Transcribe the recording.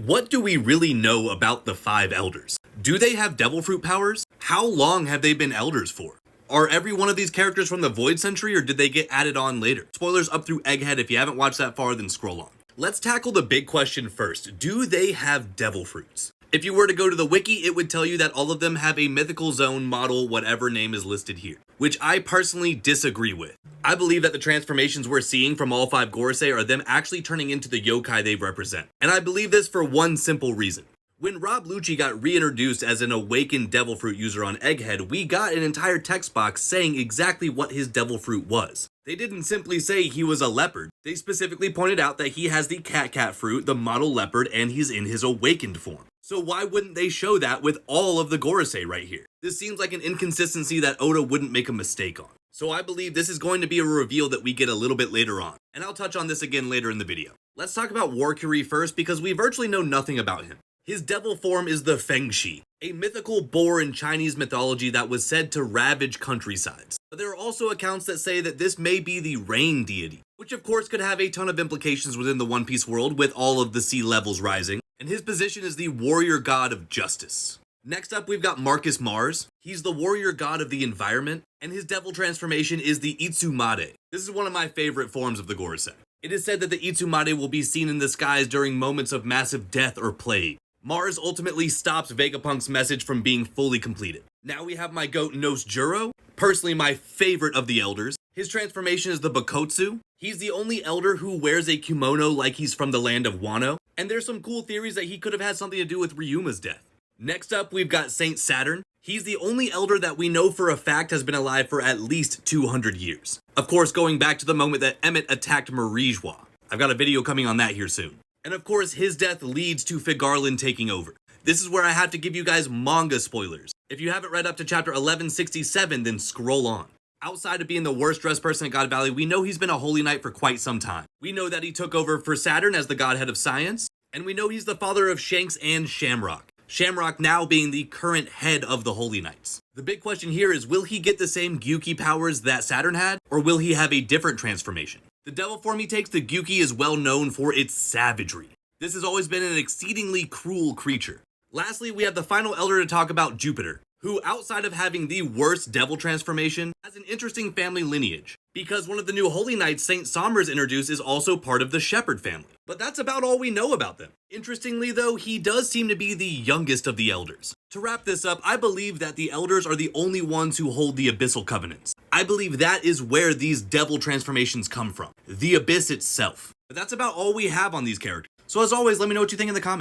What do we really know about the five elders? Do they have devil fruit powers? How long have they been elders for? Are every one of these characters from the Void Century, or did they get added on later? Spoilers up through Egghead. If you haven't watched that far, then scroll on. Let's tackle the big question first. Do they have devil fruits? If you were to go to the wiki, it would tell you that all of them have a mythical zone model, whatever name is listed here, which I personally disagree with. I believe that the transformations we're seeing from all five Gorosei are them actually turning into the yokai they represent. And I believe this for one simple reason. When Rob Lucci got reintroduced as an awakened devil fruit user on Egghead, we got an entire text box saying exactly what his devil fruit was. They didn't simply say he was a leopard. They specifically pointed out that he has the cat fruit, the model leopard, and he's in his awakened form. So why wouldn't they show that with all of the Gorosei right here? This seems like an inconsistency that Oda wouldn't make a mistake on. So I believe this is going to be a reveal that we get a little bit later on, and I'll touch on this again later in the video. Let's talk about Warcury first, because we virtually know nothing about him. His devil form is the Fengshi, a mythical boar in Chinese mythology that was said to ravage countrysides. But there are also accounts that say that this may be the rain deity, which of course could have a ton of implications within the One Piece world with all of the sea levels rising, and his position is the warrior god of justice. Next up, we've got Marcus Mars. He's the warrior god of the environment, and his devil transformation is the Itsumade. This is one of my favorite forms of the Gorosei. It is said that the Itsumade will be seen in the skies during moments of massive death or plague. Mars ultimately stops Vegapunk's message from being fully completed. Now we have my goat Nos Juro, personally my favorite of the elders. His transformation is the Bakotsu. He's the only elder who wears a kimono like he's from the land of Wano, and there's some cool theories that he could have had something to do with Ryuma's death. Next up, we've got Saint Saturn. He's the only elder that we know for a fact has been alive for at least 200 years. Of course, going back to the moment that Emmet attacked Marijois. I've got a video coming on that here soon. And of course, his death leads to Figarland taking over. This is where I have to give you guys manga spoilers. If you haven't read up to chapter 1167, then scroll on. Outside of being the worst dressed person at God Valley, we know he's been a Holy Knight for quite some time. We know that he took over for Saturn as the godhead of science, and we know he's the father of Shanks and Shamrock. Shamrock now being the current head of the Holy Knights. The big question here is, will he get the same Gyuki powers that Saturn had, or will he have a different transformation? The devil form he takes, the Gyuki, is well known for its savagery. This has always been an exceedingly cruel creature. Lastly, we have the final elder to talk about, Jupiter, who, outside of having the worst devil transformation, has an interesting family lineage, because one of the new Holy Knights Saint Somers introduced is also part of the Shepherd family. But that's about all we know about them. Interestingly though, he does seem to be the youngest of the elders. To wrap this up, I believe that the elders are the only ones who hold the Abyssal Covenants. I believe that is where these devil transformations come from, the Abyss itself. But that's about all we have on these characters. So as always, let me know what you think in the comments.